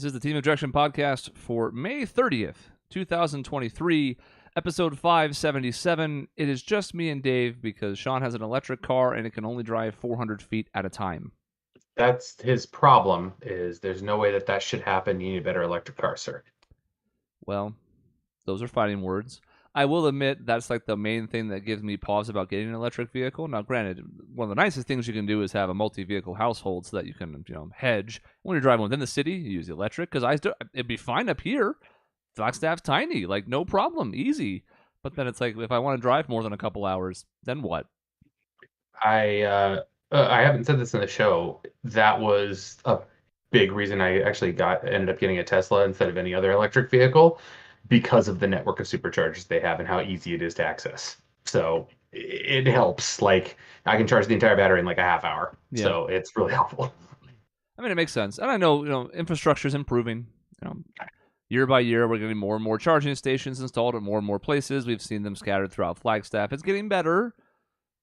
This is the Team Objection Podcast for May 30th, 2023, episode 577. It is just me and Dave because Sean has an electric car and it can only drive 400 feet at a time. That's his problem, is there's no way that should happen. You need a better electric car, sir. Well, those are fighting words. I will admit that's like the main thing that gives me pause about getting an electric vehicle. Now, granted, one of the nicest things you can do is have a multi-vehicle household so that you can, hedge. When you're driving within the city, you use the electric because it'd be fine up here. Flagstaff's tiny, like no problem, easy. But then it's like if I want to drive more than a couple hours, then what? I haven't said this in the show. That was a big reason I actually ended up getting a Tesla instead of any other electric vehicle, because of the network of superchargers they have and how easy it is to access. So it helps. Like, I can charge the entire battery in like a half hour. Yeah. So it's really helpful. I mean, it makes sense. And I know, infrastructure is improving. Year by year, we're getting more and more charging stations installed at more and more places. We've seen them scattered throughout Flagstaff. It's getting better,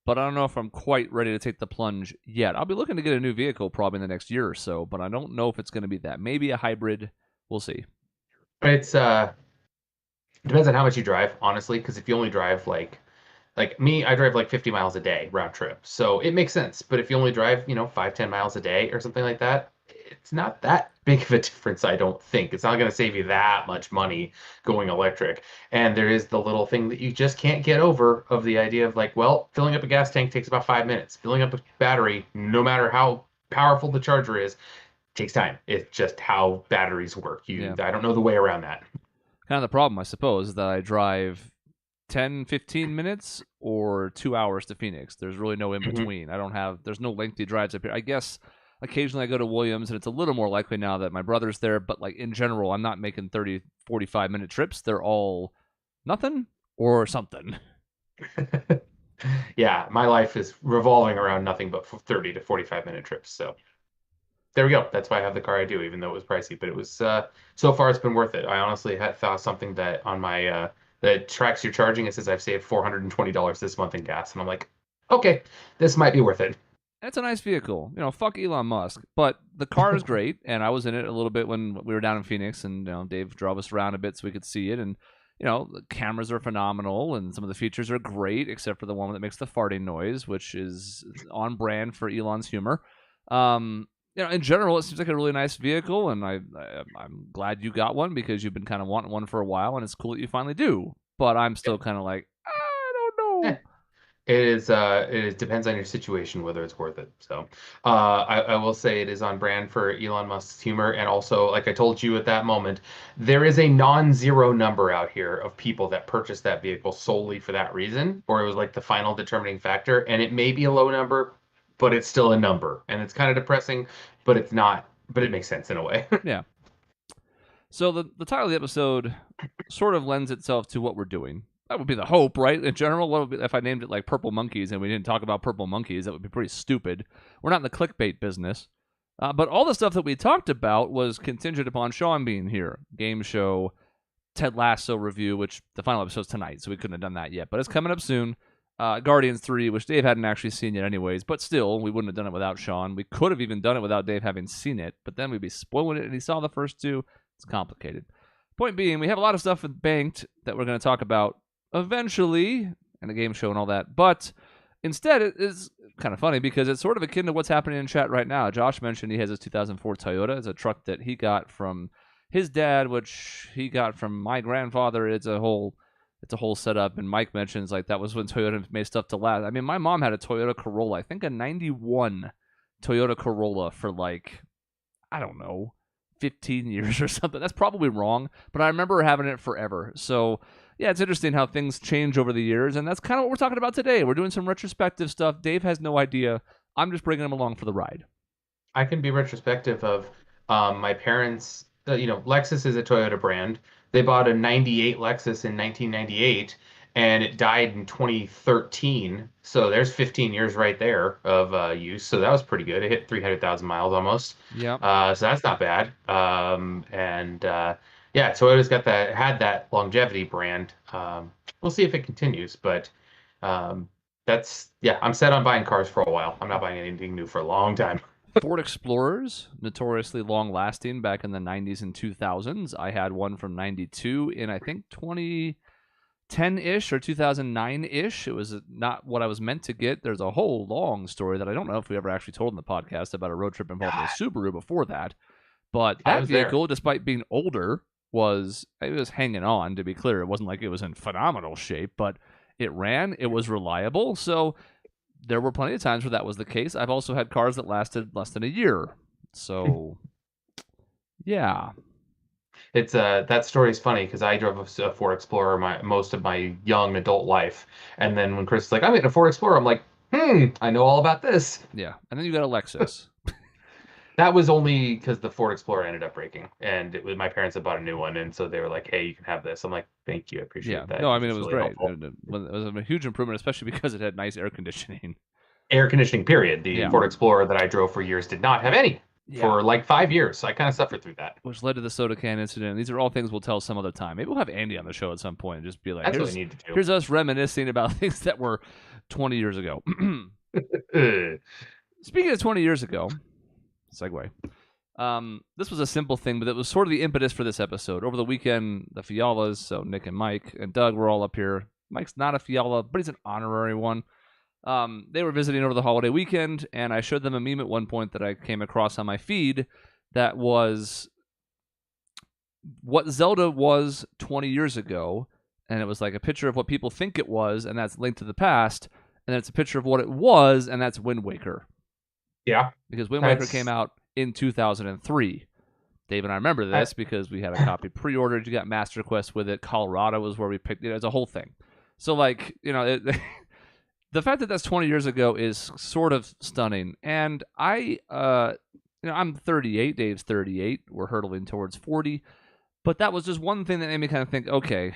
but I don't know if I'm quite ready to take the plunge yet. I'll be looking to get a new vehicle probably in the next year or so, but I don't know if it's going to be that. Maybe a hybrid. We'll see. But it depends on how much you drive, honestly, because if you only drive like me, I drive like 50 miles a day round trip. So it makes sense. But if you only drive, 5-10 miles a day or something like that, it's not that big of a difference, I don't think. It's not going to save you that much money going electric. And there is the little thing that you just can't get over of the idea of like, well, filling up a gas tank takes about 5 minutes. Filling up a battery, no matter how powerful the charger is, takes time. It's just how batteries work. I don't know the way around that. Kind of the problem, I suppose, is that I drive 10, 15 minutes or 2 hours to Phoenix. There's really no in between. There's no lengthy drives up here. I guess occasionally I go to Williams, and it's a little more likely now that my brother's there, but like in general, I'm not making 30, 45-minute trips. They're all nothing or something. Yeah, my life is revolving around nothing but 30 to 45-minute trips. So there we go. That's why I have the car I do, even though it was pricey. But it was so far it's been worth it. I honestly had found something that on my that tracks your charging. It says I've saved $420 this month in gas, and I'm like, okay, this might be worth it. It's a nice vehicle. Fuck Elon Musk, but the car is great, and I was in it a little bit when we were down in Phoenix, and Dave drove us around a bit so we could see it, and the cameras are phenomenal, and some of the features are great, except for the one that makes the farting noise, which is on brand for Elon's humor. In general, it seems like a really nice vehicle, and I'm glad you got one because you've been kind of wanting one for a while, and it's cool that you finally do. But I'm still kind of like, I don't know. It depends on your situation whether it's worth it. So I will say it is on brand for Elon Musk's humor, and also, like I told you at that moment, there is a non-zero number out here of people that purchased that vehicle solely for that reason, or it was like the final determining factor, and it may be a low number, but it's still a number, and it's kind of depressing, but it's not, but it makes sense in a way. Yeah. So the title of the episode sort of lends itself to what we're doing. That would be the hope, right? In general, what would be, if I named it like Purple Monkeys and we didn't talk about Purple Monkeys, that would be pretty stupid. We're not in the clickbait business. But all the stuff that we talked about was contingent upon Sean being here. Game show, Ted Lasso review, which the final episode's tonight, so we couldn't have done that yet. But it's coming up soon. Guardians 3, which Dave hadn't actually seen yet anyways, but still, we wouldn't have done it without Sean. We could have even done it without Dave having seen it, but then we'd be spoiling it, and he saw the first two. It's complicated. Point being, we have a lot of stuff banked that we're going to talk about eventually, and a game show and all that, but instead it is kind of funny because it's sort of akin to what's happening in chat right now. Josh mentioned he has his 2004 Toyota. It's a truck that he got from his dad, which he got from my grandfather. It's a whole setup, and Mike mentions like that was when Toyota made stuff to last. I mean, my mom had a Toyota Corolla, I think a 91 Toyota Corolla for like, I don't know, 15 years or something. That's probably wrong, but I remember having it forever. So yeah, it's interesting how things change over the years, and that's kind of what we're talking about today. We're doing some retrospective stuff. Dave has no idea. I'm just bringing him along for the ride. I can be retrospective of my parents. Lexus is a Toyota brand. They bought a 98 Lexus in 1998, and it died in 2013. So there's 15 years right there of use. So that was pretty good. It hit 300,000 miles almost. Yeah. So that's not bad. Yeah, Toyota's had that longevity brand. We'll see if it continues, but I'm set on buying cars for a while. I'm not buying anything new for a long time. Ford Explorers, notoriously long-lasting back in the 90s and 2000s. I had one from 92 in, I think, 2010-ish or 2009-ish. It was not what I was meant to get. There's a whole long story that I don't know if we ever actually told in the podcast about a road trip involving a Subaru before that. But that vehicle, despite being older, was hanging on, to be clear. It wasn't like it was in phenomenal shape, but it ran. It was reliable. So there were plenty of times where that was the case. I've also had cars that lasted less than a year. So, yeah. It's that story is funny because I drove a Ford Explorer most of my young adult life, and then when Chris is like, "I'm getting a Ford Explorer," I'm like, I know all about this. Yeah, and then you got a Lexus. That was only because the Ford Explorer ended up breaking, and my parents had bought a new one, and so they were like, "Hey, you can have this." I'm like, "Thank you, I appreciate that." No, I mean, it was really great. It was a huge improvement, especially because it had nice air conditioning. Air conditioning, period. The Ford Explorer that I drove for years did not have any for like 5 years. So I kind of suffered through that. Which led to the soda can incident. These are all things we'll tell some other time. Maybe we'll have Andy on the show at some point and just be like, That's what we need to do. Here's us reminiscing about things that were 20 years ago. Speaking of 20 years ago, segue. This was a simple thing, but it was sort of the impetus for this episode. Over the weekend, the Fialas, so Nick and Mike and Doug were all up here. Mike's not a Fiala, but he's an honorary one. They were visiting over the holiday weekend, and I showed them a meme at one point that I came across on my feed that was what Zelda was 20 years ago, and it was like a picture of what people think it was, and that's Link to the Past, and then it's a picture of what it was, and that's Wind Waker. Yeah. Because Wind Waker came out in 2003. Dave and I remember this because we had a copy pre-ordered. You got Master Quest with it. Colorado was where we picked it. It's a whole thing. So, like, the fact that that's 20 years ago is sort of stunning. And I'm 38. Dave's 38. We're hurtling towards 40. But that was just one thing that made me kind of think, okay,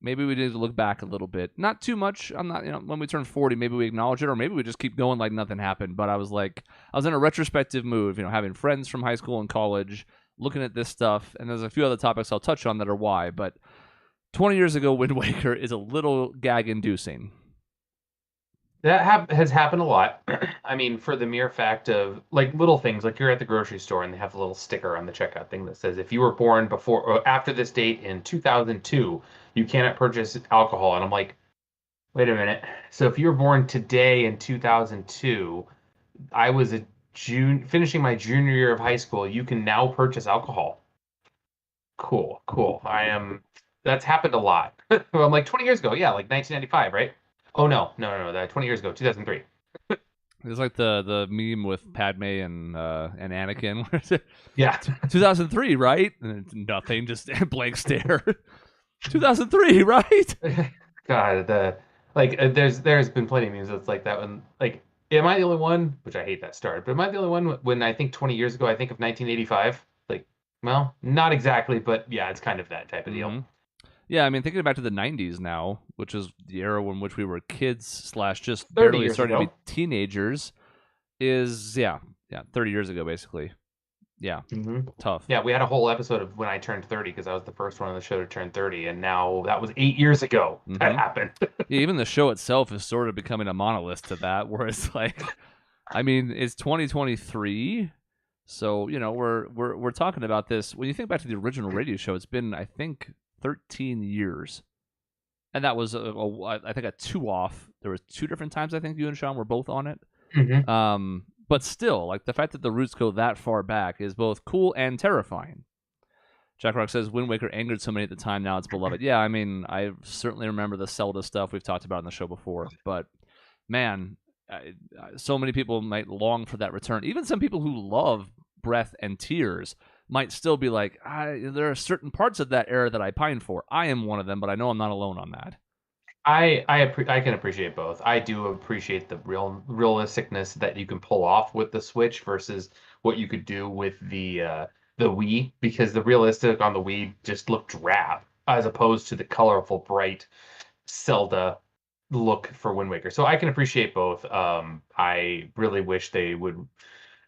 maybe we need to look back a little bit. Not too much. I'm not, when we turn 40, maybe we acknowledge it, or maybe we just keep going like nothing happened. But I was in a retrospective mood, having friends from high school and college, looking at this stuff. And there's a few other topics I'll touch on that are why. But 20 years ago, Wind Waker is a little gag-inducing. That has happened a lot. I mean, for the mere fact of like little things, like you're at the grocery store and they have a little sticker on the checkout thing that says if you were born before or after this date in 2002, you cannot purchase alcohol. And I'm like, wait a minute. So if you were born today in 2002, I was finishing my junior year of high school. You can now purchase alcohol. Cool. That's happened a lot. I'm like 20 years ago. Yeah, like 1995, right? Oh, no. That 20 years ago, 2003. It's like the meme with Padme and Anakin. Yeah. 2003, right? And nothing, just blank stare. 2003, right? God, there's been plenty of memes that's like that one. Like, am I the only one? Which I hate that start. But am I the only one when I think 20 years ago, I think of 1985? Like, well, not exactly, but yeah, it's kind of that type of deal. Yeah, I mean, thinking back to the 90s now, which is the era in which we were kids / just barely starting to be teenagers, is, 30 years ago, basically. Yeah, tough. Yeah, we had a whole episode of when I turned 30 because I was the first one on the show to turn 30, and now that was 8 years ago that happened. Yeah, even the show itself is sort of becoming a monolith to that, where it's like, I mean, it's 2023, so, we're talking about this. When you think back to the original radio show, it's been, I think, 13 years, and that was I think a 2-off. There was 2 different times I think you and Sean were both on it. But still, like the fact that the roots go that far back is both cool and terrifying. Jack Rock says Wind Waker angered so many at the time, now it's beloved. Yeah, I mean, I certainly remember the Zelda stuff we've talked about on the show before, but man, so many people might long for that return. Even some people who love Breath and Tears might still be like, there are certain parts of that era that I pine for. I am one of them, but I know I'm not alone on that. I can appreciate both. I do appreciate the realisticness that you can pull off with the Switch versus what you could do with the Wii, because the realistic on the Wii just looked drab as opposed to the colorful, bright Zelda look for Wind Waker. So I can appreciate both. I really wish they would,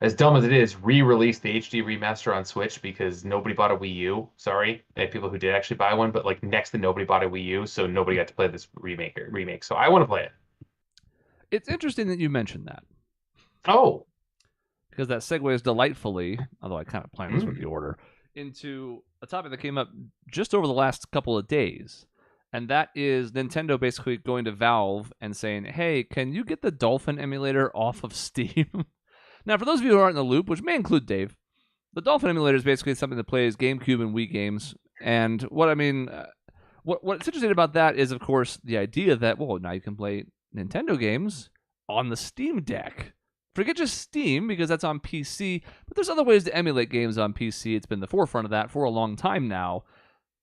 as dumb as it is, re-release the HD remaster on Switch because nobody bought a Wii U. Sorry, I had people who did actually buy one, but like next to nobody bought a Wii U, so nobody got to play this remake. So I want to play it. It's interesting that you mentioned that. Oh, because that segues delightfully, although I kind of planned this with the order, into a topic that came up just over the last couple of days. And that is Nintendo basically going to Valve and saying, hey, can you get the Dolphin emulator off of Steam? Now, for those of you who aren't in the loop, which may include Dave, the Dolphin emulator is basically something that plays GameCube and Wii games. And what's interesting about that is, of course, the idea that, well, now you can play Nintendo games on the Steam Deck. Forget just Steam, because that's on PC, but there's other ways to emulate games on PC. It's been the forefront of that for a long time now.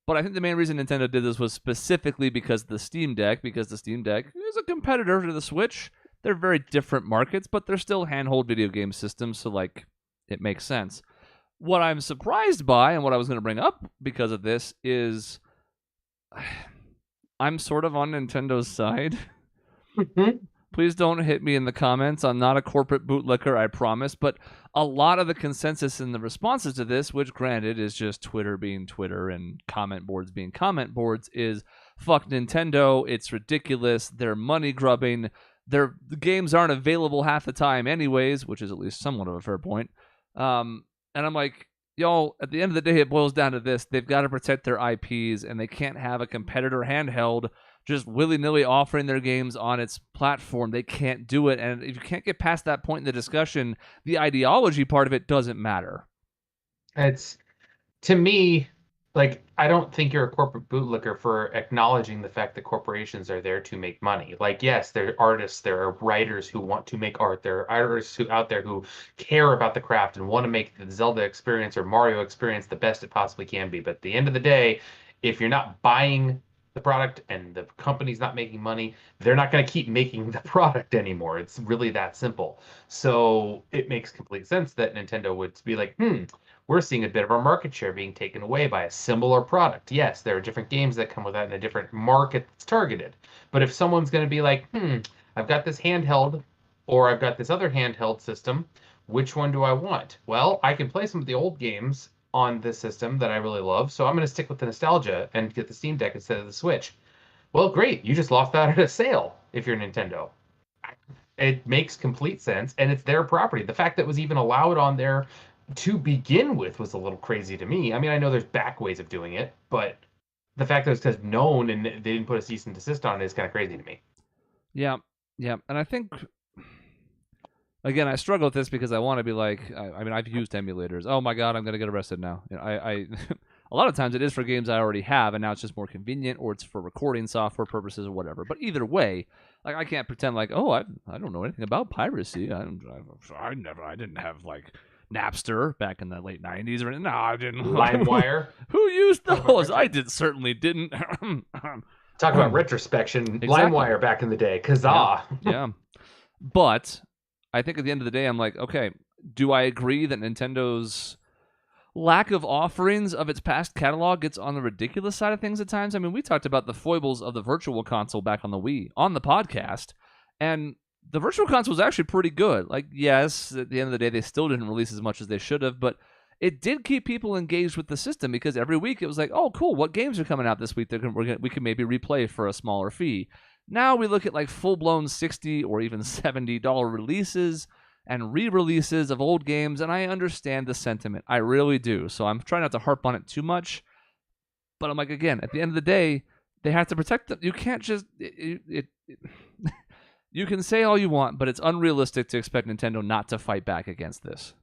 But I think the main reason Nintendo did this was specifically because of the Steam Deck, because the Steam Deck is a competitor to the Switch. They're very different markets, but they're still handheld video game systems, so, like, it makes sense. What I'm surprised by, and what I was going to bring up because of this, is I'm sort of on Nintendo's side. Please don't hit me in the comments. I'm not a corporate bootlicker, I promise. But a lot of the consensus in the responses to this, which granted is just Twitter being Twitter and comment boards being comment boards, is fuck Nintendo. It's ridiculous. They're money grubbing. The games aren't available half the time anyways, which is at least somewhat of a fair point. And I'm like, y'all, at the end of the day, it boils down to this. They've got to protect their IPs, and they can't have a competitor handheld just willy-nilly offering their games on its platform. They can't do it. And if you can't get past that point in the discussion, the ideology part of it doesn't matter. It's, to me, like, I don't think you're a corporate bootlicker for acknowledging the fact that corporations are there to make money. Like, yes, there are artists, there are writers who want to make art, there are artists out there who care about the craft and want to make the Zelda experience or Mario experience the best it possibly can be. But at the end of the day, if you're not buying the product and the company's not making money, they're not going to keep making the product anymore. It's really that simple. So it makes complete sense that Nintendo would be like, we're seeing a bit of our market share being taken away by a similar product. Yes, there are different games that come with that in a different market that's targeted. But if someone's going to be like, I've got this handheld or I've got this other handheld system, which one do I want? Well, I can play some of the old games on this system that I really love, so I'm going to stick with the nostalgia and get the Steam Deck instead of the Switch. Well, great. You just lost that at a sale if you're Nintendo. It makes complete sense, and it's their property. The fact that it was even allowed on there to begin with was a little crazy to me. I mean, I know there's back ways of doing it, but the fact that it's just known and they didn't put a cease and desist on it is kind of crazy to me. Yeah. And I think, again, I struggle with this because I want to be like, I mean, I've used emulators. Oh my God, I'm going to get arrested now. You know, I a lot of times it is for games I already have, and now it's just more convenient, or it's for recording software purposes or whatever. But either way, like, I can't pretend like, oh, I don't know anything about piracy. I didn't have like Napster back in the late 90s or no, I didn't. LimeWire. Who used those? I certainly didn't. Talk about retrospection. Exactly. LimeWire back in the day. Kazaa. Yeah. But I think at the end of the day, I'm like, okay, do I agree that Nintendo's lack of offerings of its past catalog gets on the ridiculous side of things at times? I mean, we talked about the foibles of the Virtual Console back on the Wii on the podcast, and the Virtual Console was actually pretty good. Like, yes, at the end of the day, they still didn't release as much as they should have, but it did keep people engaged with the system because every week it was like, oh, cool, what games are coming out this week that we can maybe replay for a smaller fee? Now we look at like full-blown $60 or even $70 releases and re-releases of old games, and I understand the sentiment. I really do. So I'm trying not to harp on it too much. But I'm like, again, at the end of the day, they have to protect them. You can't just... You can say all you want, but it's unrealistic to expect Nintendo not to fight back against this.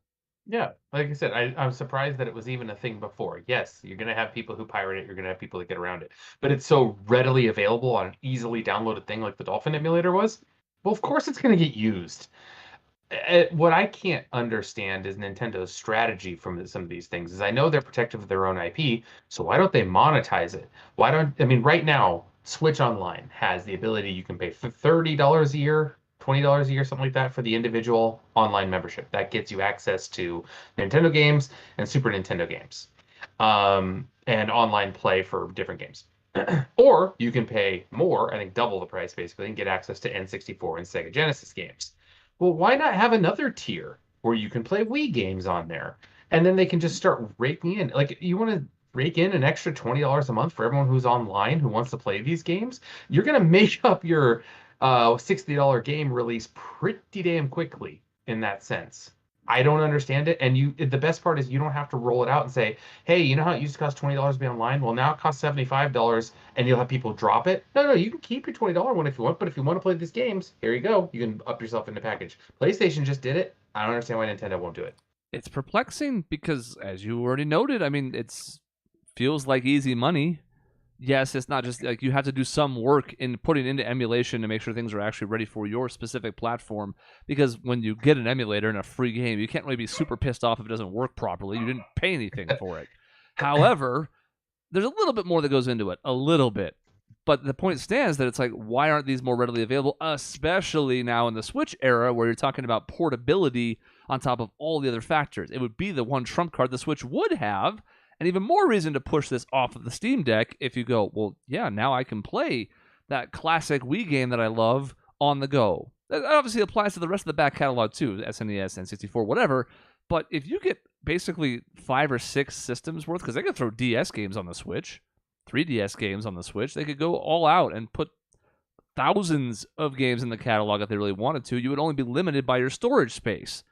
Yeah, like I said, I'm surprised that it was even a thing before. Yes, you're going to have people who pirate it. You're going to have people that get around it. But it's so readily available on an easily downloaded thing like the Dolphin emulator was. Well, of course it's going to get used. What I can't understand is Nintendo's strategy from some of these things. Is I know they're protective of their own IP, so why don't they monetize it? Right now, Switch Online has the ability you can pay $30 a year, $20 a year, something like that, for the individual online membership. That gets you access to Nintendo games and Super Nintendo games, and online play for different games. Or you can pay more, I think double the price basically, and get access to N64 and Sega Genesis games. Well, why not have another tier where you can play Wii games on there? And then they can just start raking in. Like, you want to rake in an extra $20 a month for everyone who's online who wants to play these games? You're going to make up your $60 game release pretty damn quickly in that sense. I don't understand it. And the best part is you don't have to roll it out and say, hey, you know how it used to cost $20 to be online? Well, now it costs $75 and you'll have people drop it. No, you can keep your $20 one if you want, but if you want to play these games, here you go. You can up yourself in the package. PlayStation just did it. I don't understand why Nintendo won't do it. It's perplexing because, as you already noted, I mean, it's feels like easy money. Yes, it's not just like you have to do some work in putting into emulation to make sure things are actually ready for your specific platform. Because when you get an emulator in a free game, you can't really be super pissed off if it doesn't work properly. You didn't pay anything for it. However, there's a little bit more that goes into it, a little bit. But the point stands that it's like, why aren't these more readily available, especially now in the Switch era where you're talking about portability on top of all the other factors? It would be the one trump card the Switch would have, and even more reason to push this off of the Steam Deck if you go, well, yeah, now I can play that classic Wii game that I love on the go. That obviously applies to the rest of the back catalog too, SNES, N64, whatever. But if you get basically 5 or 6 systems worth, because they could throw DS games on the Switch, 3DS games on the Switch, they could go all out and put thousands of games in the catalog if they really wanted to. You would only be limited by your storage space.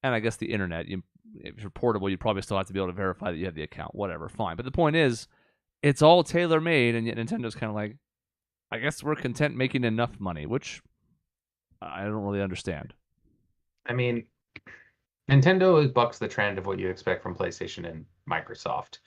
And I guess the internet, if you're portable, you'd probably still have to be able to verify that you have the account. Whatever, fine. But the point is, it's all tailor-made, and yet Nintendo's kind of like, I guess we're content making enough money, which I don't really understand. I mean, Nintendo bucks the trend of what you expect from PlayStation and Microsoft.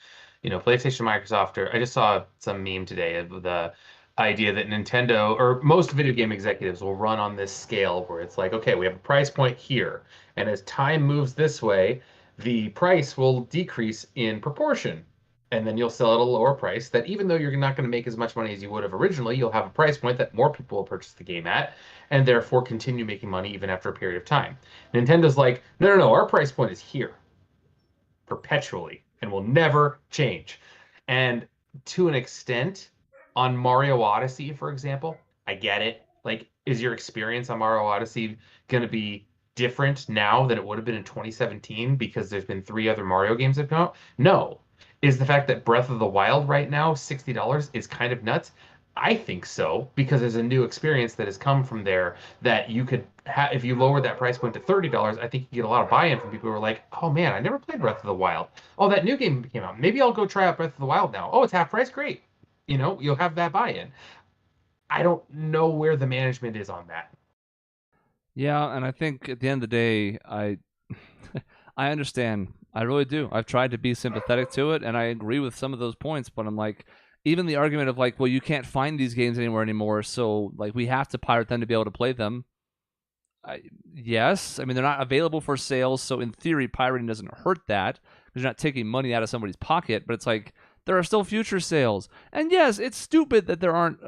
PlayStation, Microsoft, I just saw some meme today of the idea that Nintendo or most video game executives will run on this scale where it's like, okay, we have a price point here, and as time moves this way, the price will decrease in proportion. And then you'll sell at a lower price that even though you're not going to make as much money as you would have originally, you'll have a price point that more people will purchase the game at and therefore continue making money even after a period of time. Nintendo's like, no, our price point is here perpetually and will never change. And to an extent, on Mario Odyssey, for example, I get it. Like, is your experience on Mario Odyssey going to be different now than it would have been in 2017 because there's been 3 other Mario games that have come out? No. Is the fact that Breath of the Wild right now, $60, is kind of nuts? I think so, because there's a new experience that has come from there that you could have, if you lower that price point to $30, I think you get a lot of buy-in from people who are like, oh man, I never played Breath of the Wild. Oh, that new game came out. Maybe I'll go try out Breath of the Wild now. Oh, it's half price? Great. You'll have that buy-in. I don't know where the management is on that. Yeah, and I think at the end of the day, I understand. I really do. I've tried to be sympathetic to it, and I agree with some of those points, but I'm like, even the argument of like, well, you can't find these games anymore, so like we have to pirate them to be able to play them. Yes, I mean they're not available for sales, so in theory, pirating doesn't hurt that because you're not taking money out of somebody's pocket. But it's like there are still future sales, and yes, it's stupid that there aren't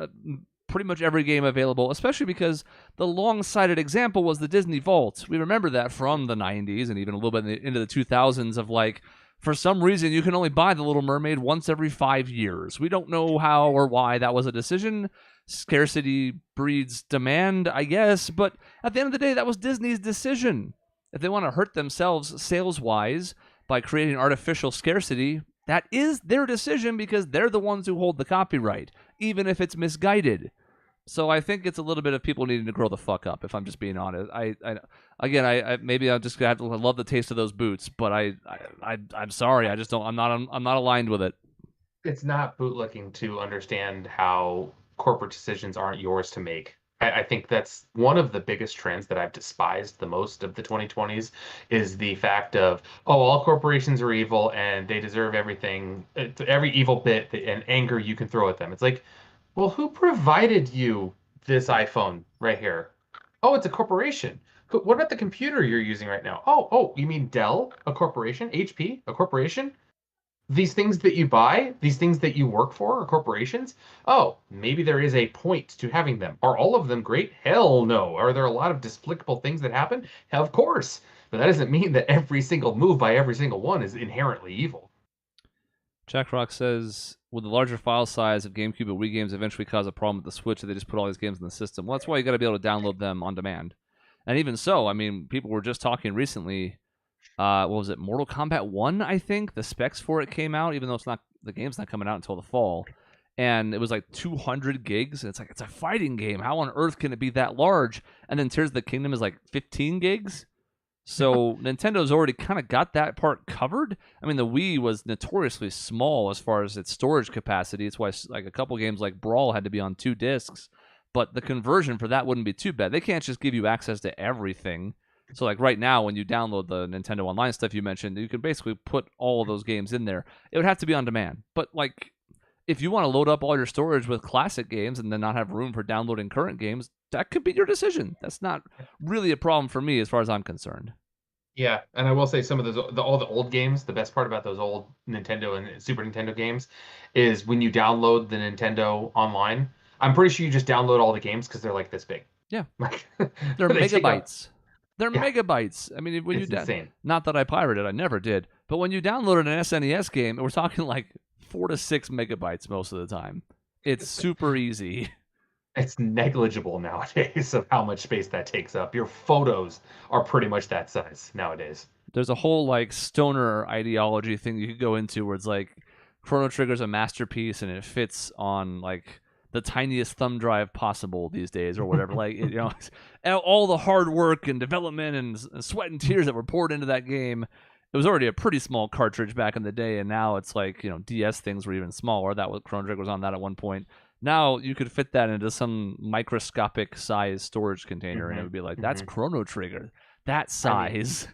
pretty much every game available, especially because the long-sighted example was the Disney Vault. We remember that from the 90s and even a little bit into the 2000s of like, for some reason, you can only buy The Little Mermaid once every 5 years. We don't know how or why that was a decision. Scarcity breeds demand, I guess. But at the end of the day, that was Disney's decision. If they want to hurt themselves sales-wise by creating artificial scarcity, that is their decision because they're the ones who hold the copyright, even if it's misguided. So I think it's a little bit of people needing to grow the fuck up, if I'm just being honest. I maybe I'm just gonna have to love the taste of those boots, but I'm sorry, I just don't. I'm not aligned with it. It's not bootlicking to understand how corporate decisions aren't yours to make. I think that's one of the biggest trends that I've despised the most of the 2020s is the fact of, oh, all corporations are evil and they deserve everything, every evil bit and anger you can throw at them. It's like, well, who provided you this iPhone right here? Oh, it's a corporation. What about the computer you're using right now? Oh, you mean Dell, a corporation? HP, a corporation? These things that you buy, these things that you work for are corporations? Oh, maybe there is a point to having them. Are all of them great? Hell no. Are there a lot of despicable things that happen? Of course. But that doesn't mean that every single move by every single one is inherently evil. Jack Rock says, would the larger file size of GameCube and Wii games eventually cause a problem with the Switch if they just put all these games in the system? Well, that's why you got to be able to download them on demand. And even so, I mean, people were just talking recently. What was it? Mortal Kombat 1, I think. The specs for it came out, even though the game's not coming out until the fall. And it was like 200 gigs. And it's like, it's a fighting game. How on earth can it be that large? And then Tears of the Kingdom is like 15 gigs. So Nintendo's already kind of got that part covered. I mean, the Wii was notoriously small as far as its storage capacity. It's why like a couple games like Brawl had to be on 2 discs, but the conversion for that wouldn't be too bad. They can't just give you access to everything. So like right now, when you download the Nintendo Online stuff you mentioned, you can basically put all of those games in there. It would have to be on demand, but like if you want to load up all your storage with classic games and then not have room for downloading current games, that could be your decision. That's not really a problem for me as far as I'm concerned. Yeah, and I will say some of those all the old games, the best part about those old Nintendo and Super Nintendo games is when you download the Nintendo Online, I'm pretty sure you just download all the games because they're like this big. Yeah. Like They're they take up, megabytes. They're yeah, megabytes. I mean, when you it's insane. not that I pirated, I never did, but when you downloaded an SNES game, we're talking like 4 to 6 megabytes most of the time. It's super easy. It's negligible nowadays of how much space that takes up. Your photos are pretty much that size nowadays. There's a whole like stoner ideology thing you could go into where it's like Chrono Trigger's a masterpiece and it fits on like the tiniest thumb drive possible these days or whatever. Like, you know, all the hard work and development and sweat and tears that were poured into that game. It was already a pretty small cartridge back in the day, and now it's like, you know, DS things were even smaller. That was Chrono Trigger was on that at one point. Now you could fit that into some microscopic size storage container, and it would be like, that's Chrono Trigger, that size.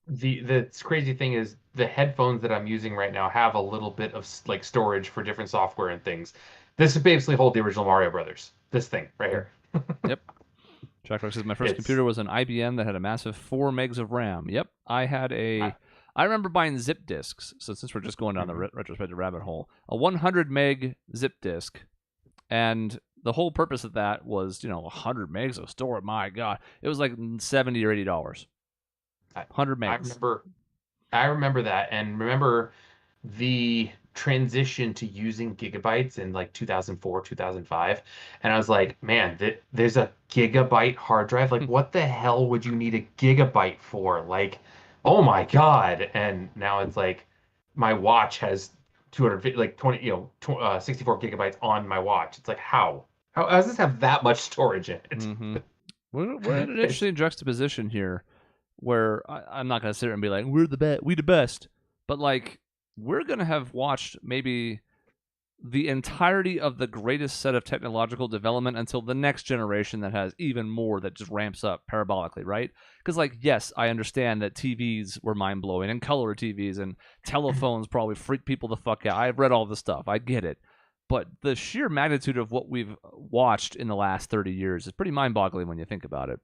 I mean, the crazy thing is the headphones that I'm using right now have a little bit of like storage for different software and things. This is basically hold the original Mario Brothers. This thing right here. Yep. Jaguar says my first computer was an IBM that had a massive 4 megs of RAM. Yep, I had a. I remember buying zip disks. So since we're just going down the retrospective rabbit hole, a 100 meg zip disk, and the whole purpose of that was, you know, 100 megs of storage. My God, it was like $70 or $80. 100 megs. I remember that, and remember the transition to using gigabytes in like 2004, 2005. And I was like, man, there's a gigabyte hard drive. Like, what the hell would you need a gigabyte for? Like, oh my God. And now it's like my watch has 250, like 20, 64 gigabytes on my watch. It's like, how? How does this have that much storage in it? Mm-hmm. We're in an interesting juxtaposition here where I'm not going to sit here and be like, we the best. But like, we're going to have watched maybe the entirety of the greatest set of technological development until the next generation that has even more that just ramps up parabolically, right? Because, like, yes, I understand that TVs were mind-blowing and color TVs and telephones probably freak people the fuck out. I've read all this stuff. I get it. But the sheer magnitude of what we've watched in the last 30 years is pretty mind-boggling when you think about it.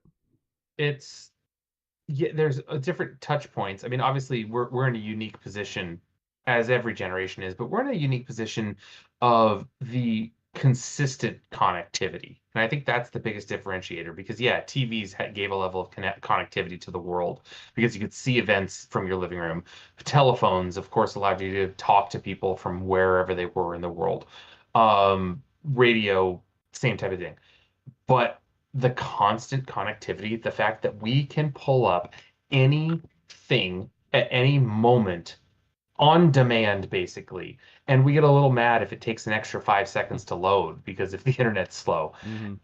There's a different touch points. I mean, obviously, we're in a unique position, as every generation is, but we're in a unique position of the consistent connectivity. And I think that's the biggest differentiator because, yeah, TVs gave a level of connectivity to the world because you could see events from your living room. Telephones, of course, allowed you to talk to people from wherever they were in the world. Radio, same type of thing. But the constant connectivity, the fact that we can pull up anything at any moment on demand, basically. And we get a little mad if it takes an extra 5 seconds to load because if the internet's slow. Mm-hmm.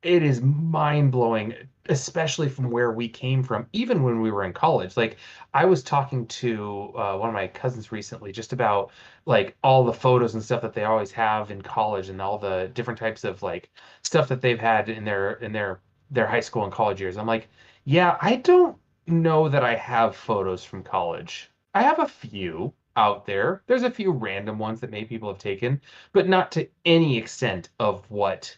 It is mind-blowing, especially from where we came from, even when we were in college. Like, I was talking to one of my cousins recently just about like all the photos and stuff that they always have in college and all the different types of like stuff that they've had in their high school and college years. I'm like, yeah, I don't know that I have photos from college. I have a few out there. There's a few random ones that maybe people have taken, but not to any extent of what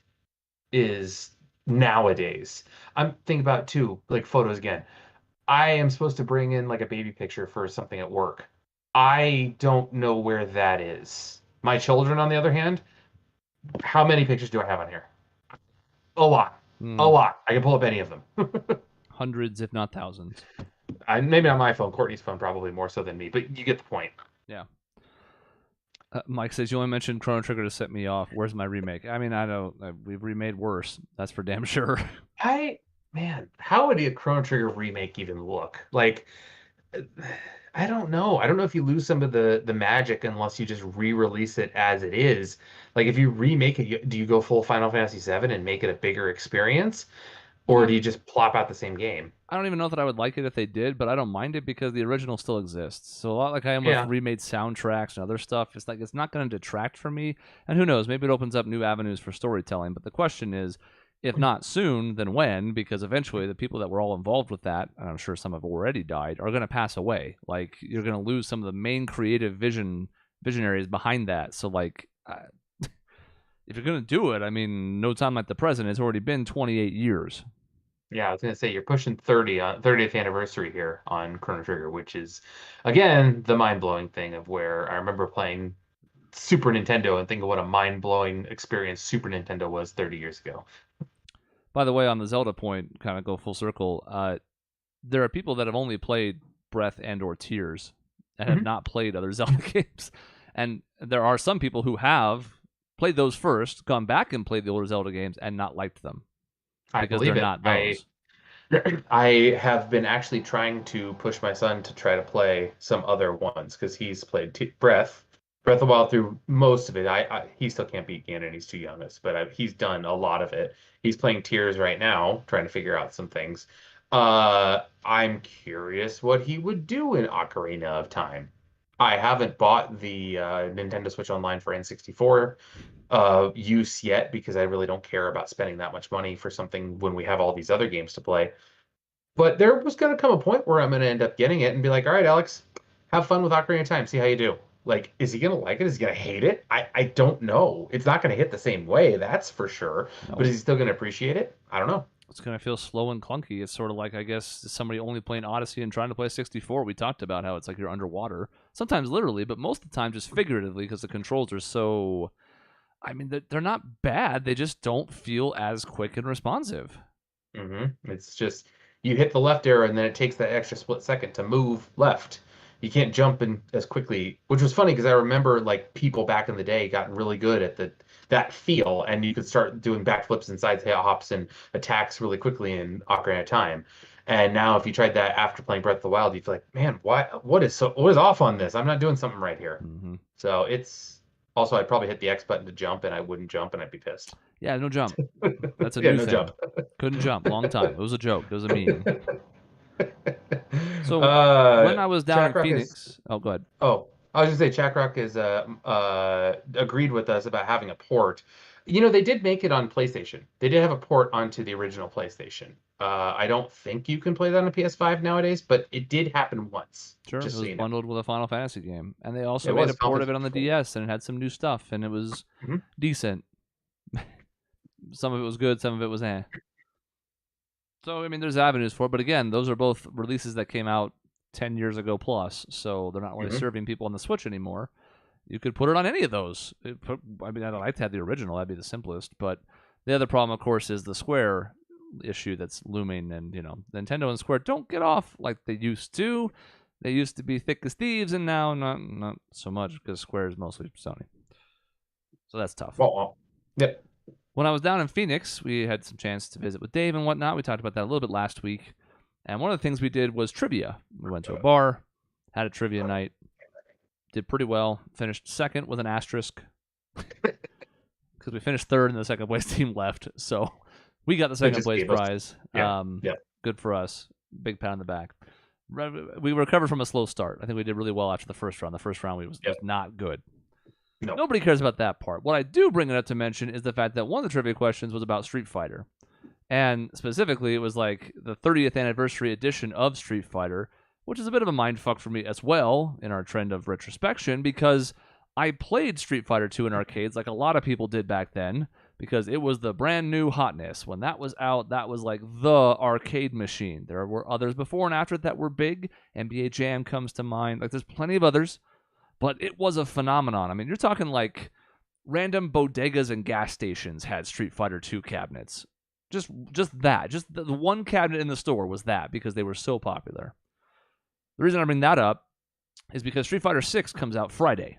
is nowadays. I'm thinking about too, like photos again. I am supposed to bring in like a baby picture for something at work. I don't know where that is. My children, on the other hand, how many pictures do I have on here? A lot. A lot. I can pull up any of them. Hundreds, if not thousands. Maybe on my phone. Courtney's phone probably more so than me, but you get the point. Yeah. Mike says, you only mentioned Chrono Trigger to set me off. Where's my remake? I mean, I know we've remade worse. That's for damn sure. Man, how would a Chrono Trigger remake even look? Like, I don't know. I don't know if you lose some of the magic unless you just re-release it as it is. Like, if you remake it, do you go full Final Fantasy VII and make it a bigger experience? Or do you just plop out the same game? I don't even know that I would like it if they did, but I don't mind it because the original still exists. So a lot like I am with Yeah. remade soundtracks and other stuff, it's like it's not going to detract from me. And who knows, maybe it opens up new avenues for storytelling. But the question is, if not soon, then when? Because eventually the people that were all involved with that, and I'm sure some have already died, are going to pass away. Like you're going to lose some of the main creative visionaries behind that. So like, if you're going to do it, I mean, no time like the present. It's already been 28 years. Yeah, I was gonna say you're pushing 30 on 30th anniversary here on Chrono Trigger, which is again the mind-blowing thing of where I remember playing Super Nintendo and think of what a mind-blowing experience Super Nintendo was 30 years ago. By the way, on the Zelda point, kind of go full circle. There are people that have only played Breath and or Tears and have Mhm. not played other Zelda games, and there are some people who have played those first, gone back and played the older Zelda games, and not liked them I because they're believe it. not those. I have been actually trying to push my son to try to play some other ones because he's played Breath of the Wild through most of it. He still can't beat Ganon. He's too youngest, but he's done a lot of it. He's playing Tears right now, trying to figure out some things. I'm curious what he would do in Ocarina of Time. I haven't bought the Nintendo Switch Online for N64 use yet because I really don't care about spending that much money for something when we have all these other games to play. But there was going to come a point where I'm going to end up getting it and be like, all right, Alex, have fun with Ocarina of Time. See how you do. Like, is he going to like it? Is he going to hate it? I don't know. It's not going to hit the same way, that's for sure. But No, is he still going to appreciate it? I don't know. it's gonna feel slow and clunky. It's sort of like I guess somebody only playing Odyssey and trying to play 64. We talked about how it's like you're underwater, sometimes literally, but most of the time just figuratively because the controls are so. I mean, they're not bad. They just don't feel as quick and responsive. It's just you hit the left arrow and then it takes that extra split second to move left. You can't jump in as quickly, which was funny because I remember like people back in the day got really good at that feel, and you could start doing backflips and side hops and attacks really quickly in Ocarina of Time. And now, if you tried that after playing Breath of the Wild, you feel like, man, what is off on this? I'm not doing something right here. Mm-hmm. So it's also I'd probably hit the X button to jump, and I wouldn't jump, and I'd be pissed. Yeah, no jump. That's a Yeah, new no thing. jump. Couldn't jump. Long time. It was a joke. It was a meme. So uh, when I was down in Chakrak Phoenix, oh, go ahead. oh, I was gonna say Chakrak is agreed with us about having a port. You know, they did make it on PlayStation. They did have a port onto the original PlayStation. I don't think you can play that on a PS5 nowadays, but it did happen once. Sure, it Just so was you know. bundled with a Final Fantasy game, and they also It made was a Final port of it on the Fantasy DS, and it had some new stuff, and it was Mhm. decent. Some of it was good, some of it was eh. So I mean, there's avenues for it, but again, those are both releases that came out 10 years ago plus, so they're not really Mhm. serving people on the Switch anymore. You could put it on any of those. I mean, I'd like to have the original; that'd be the simplest. But the other problem, of course, is the Square issue that's looming, and Nintendo and Square don't get off like they used to. They used to be thick as thieves, and now not so much because Square is mostly Sony. So that's tough. Yep. When I was down in Phoenix, we had some chance to visit with Dave and whatnot. We talked about that a little bit last week. And one of the things we did was trivia. We went to a bar, had a trivia night, did pretty well, finished second with an asterisk because we finished third and the second place team left. So we got the second just place gave us- prize. Yeah. Good for us. Big pat on the back. We recovered from a slow start. I think we did really well after the first round. The first round was not good. No. Nobody cares about that part. What I do bring it up to mention is the fact that one of the trivia questions was about Street Fighter. And specifically, it was like the 30th anniversary edition of Street Fighter, which is a bit of a mindfuck for me as well in our trend of retrospection, because I played Street Fighter 2 in arcades like a lot of people did back then, because it was the brand new hotness. When that was out, that was like the arcade machine. There were others before and after it that were big. NBA Jam comes to mind. Like, there's plenty of others. But it was a phenomenon. I mean, you're talking like random bodegas and gas stations had Street Fighter 2 cabinets. Just that. Just the one cabinet in the store was that because they were so popular. The reason I bring that up is because Street Fighter 6 comes out Friday.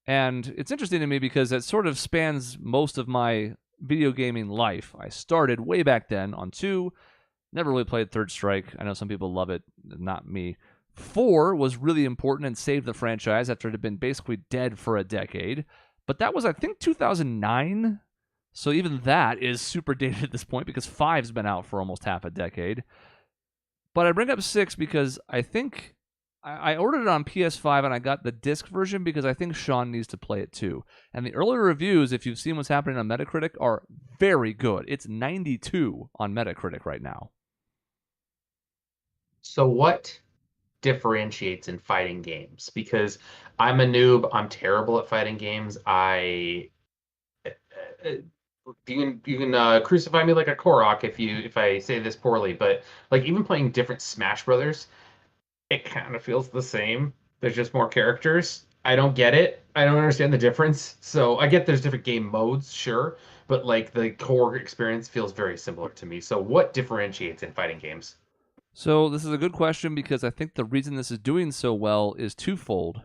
And it's interesting to me because it sort of spans most of my video gaming life. I started way back then on 2, never really played Third Strike. I know some people love it, not me. 4 was really important and saved the franchise after it had been basically dead for a decade. But that was, I think, 2009 So even that is super dated at this point because 5's been out for almost half a decade. But I bring up 6 because I think I ordered it on PS5 and I got the disc version because I think Sean needs to play it too. And the early reviews, if you've seen what's happening on Metacritic, are very good. It's 92 on Metacritic right now. So what differentiates in fighting games? Because I'm a noob. I'm terrible at fighting games. You can crucify me like a Korok if I say this poorly, but like even playing different Smash Brothers, it kind of feels the same. There's just more characters. I don't get it. I don't understand the difference. So I get there's different game modes, sure, but like the core experience feels very similar to me. So what differentiates in fighting games? So this is a good question because I think the reason this is doing so well is twofold.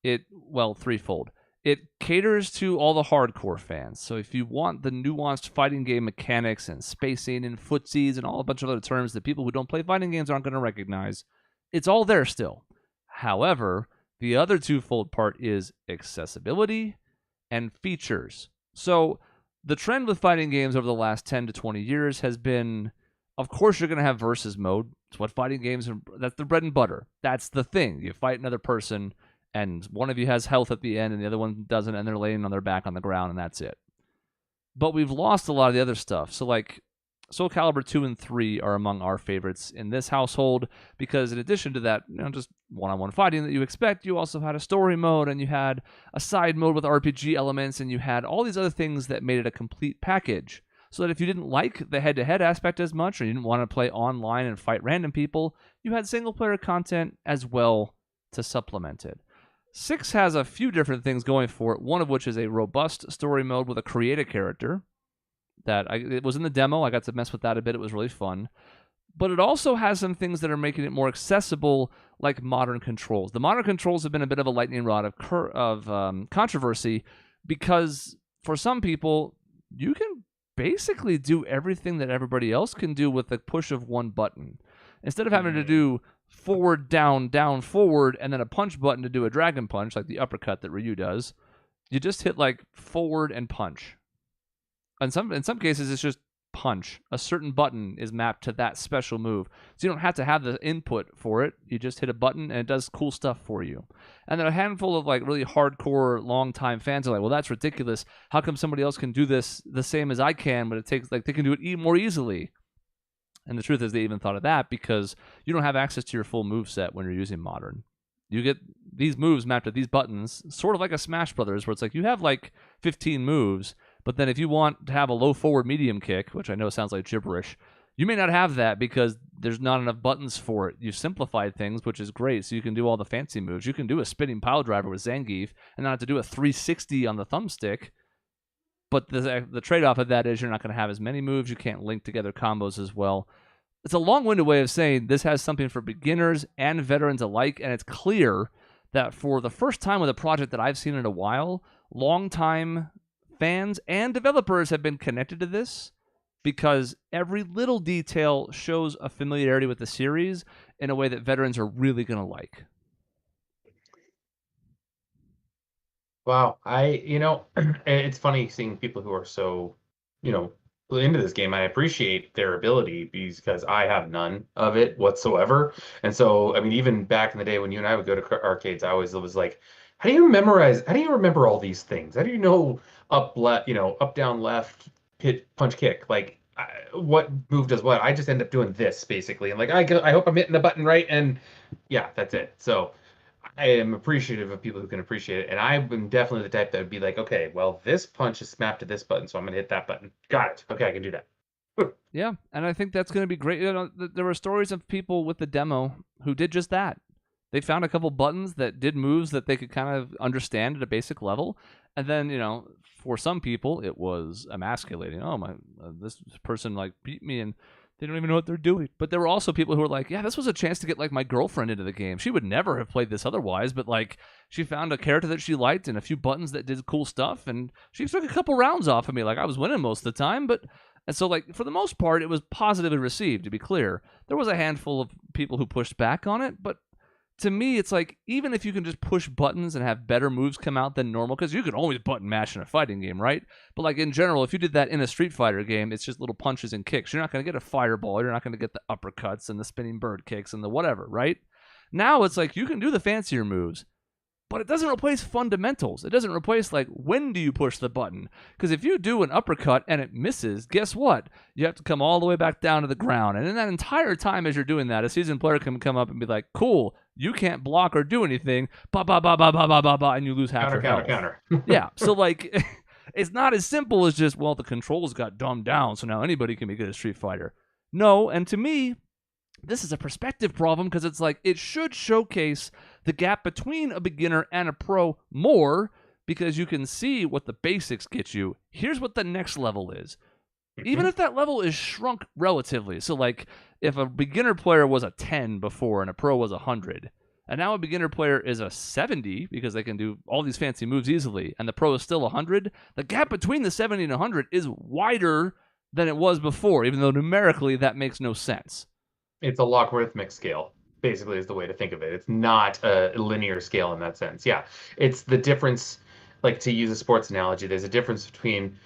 Threefold. It caters to all the hardcore fans. So if you want the nuanced fighting game mechanics and spacing and footsies and all a bunch of other terms that people who don't play fighting games aren't going to recognize, it's all there still. However, the other twofold part is accessibility and features. So the trend with fighting games over the last 10 to 20 years has been, of course, you're going to have versus mode. It's what fighting games are. That's the bread and butter. That's the thing. You fight another person, and one of you has health at the end, and the other one doesn't, and they're laying on their back on the ground, and that's it. But we've lost a lot of the other stuff. So, like, Soul Calibur 2 and 3 are among our favorites in this household because in addition to that, just one-on-one fighting that you expect, you also had a story mode and you had a side mode with RPG elements and you had all these other things that made it a complete package. So that if you didn't like the head-to-head aspect as much or you didn't want to play online and fight random people, you had single-player content as well to supplement it. 6 has a few different things going for it, one of which is a robust story mode with a create a character. It was in the demo. I got to mess with that a bit. It was really fun. But it also has some things that are making it more accessible, like modern controls. The modern controls have been a bit of a lightning rod of controversy because for some people, you can basically do everything that everybody else can do with the push of one button. Instead of having to do forward, down, down, forward, and then a punch button to do a dragon punch, like the uppercut that Ryu does, you just hit like forward and punch. In some cases, it's just punch. A certain button is mapped to that special move. So you don't have to have the input for it. You just hit a button and it does cool stuff for you. And then a handful of like really hardcore, long-time fans are like, well, that's ridiculous. How come somebody else can do this the same as I can, but it takes like they can do it more easily? And the truth is they even thought of that because you don't have access to your full move set when you're using Modern. You get these moves mapped to these buttons, sort of like a Smash Brothers, where it's like you have like 15 moves, but then if you want to have a low forward medium kick, which I know sounds like gibberish, you may not have that because there's not enough buttons for it. You've simplified things, which is great, so you can do all the fancy moves. You can do a spinning pile driver with Zangief and not have to do a 360 on the thumbstick, but the trade-off of that is you're not going to have as many moves. You can't link together combos as well. It's a long-winded way of saying this has something for beginners and veterans alike, and it's clear that for the first time with a project that I've seen in a while, long-time fans and developers have been connected to this because every little detail shows a familiarity with the series in a way that veterans are really going to like. Wow, it's funny seeing people who are so, into this game. I appreciate their ability because I have none of it whatsoever. And so, I mean, even back in the day when you and I would go to arcades, I always was like, how do you remember all these things? How do you know up, down, left, hit, punch, kick? Like, what move does what? I just end up doing this basically. And like, I hope I'm hitting the button right. And yeah, that's it. So I am appreciative of people who can appreciate it. And I'm definitely the type that would be like, okay, well, this punch is mapped to this button, so I'm going to hit that button. Got it. Okay, I can do that. Yeah, and I think that's going to be great. There were stories of people with the demo who did just that. They found a couple buttons that did moves that they could kind of understand at a basic level. And then, for some people, it was emasculating. Oh, this person like beat me and they don't even know what they're doing. But there were also people who were like, yeah, this was a chance to get like my girlfriend into the game. She would never have played this otherwise, but like she found a character that she liked and a few buttons that did cool stuff, and she took a couple rounds off of me. Like I was winning most of the time, and so like for the most part, it was positively received, to be clear. There was a handful of people who pushed back on it, but to me, it's like, even if you can just push buttons and have better moves come out than normal, because you can always button mash in a fighting game, right? But like in general, if you did that in a Street Fighter game, it's just little punches and kicks. You're not going to get a fireball. You're not going to get the uppercuts and the spinning bird kicks and the whatever, right? Now it's like you can do the fancier moves, but it doesn't replace fundamentals. It doesn't replace, like, when do you push the button? Because if you do an uppercut and it misses, guess what? You have to come all the way back down to the ground. And in that entire time as you're doing that, a seasoned player can come up and be like, cool, you can't block or do anything, ba ba ba ba ba ba ba ba, and you lose half your health. Counter. Yeah, so, like, it's not as simple as just, well, the controls got dumbed down, so now anybody can be good at Street Fighter. No, and to me, this is a perspective problem, because it's like, it should showcase the gap between a beginner and a pro more, because you can see what the basics get you. Here's what the next level is. Even if that level is shrunk relatively. So, like, if a beginner player was a 10 before and a pro was 100, and now a beginner player is a 70 because they can do all these fancy moves easily, and the pro is still 100, the gap between the 70 and 100 is wider than it was before, even though numerically that makes no sense. It's a logarithmic scale, basically, is the way to think of it. It's not a linear scale in that sense. Yeah, it's the difference, like, to use a sports analogy, there's a difference between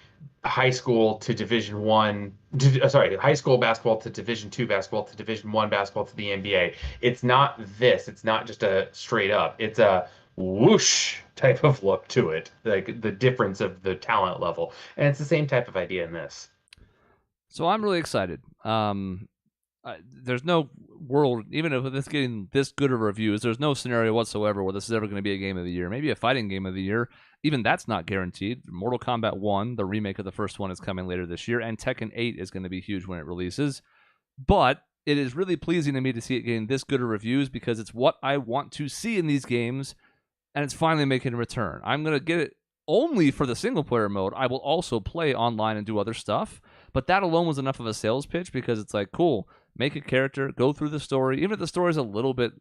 high school to Division One, high school basketball to Division Two basketball to Division One basketball to the NBA. It's not this. It's not just a straight up. It's a whoosh type of look to it, like the difference of the talent level. And it's the same type of idea in this. So I'm really excited. There's no world, even if it's getting this good of reviews, there's no scenario whatsoever where this is ever going to be a game of the year. Maybe a fighting game of the year. Even that's not guaranteed. Mortal Kombat 1, the remake of the first one, is coming later this year, and Tekken 8 is going to be huge when it releases. But it is really pleasing to me to see it getting this good of reviews, because it's what I want to see in these games, and it's finally making a return. I'm going to get it only for the single-player mode. I will also play online and do other stuff, but that alone was enough of a sales pitch, because it's like, cool, make a character, go through the story. Even if the story is a little bit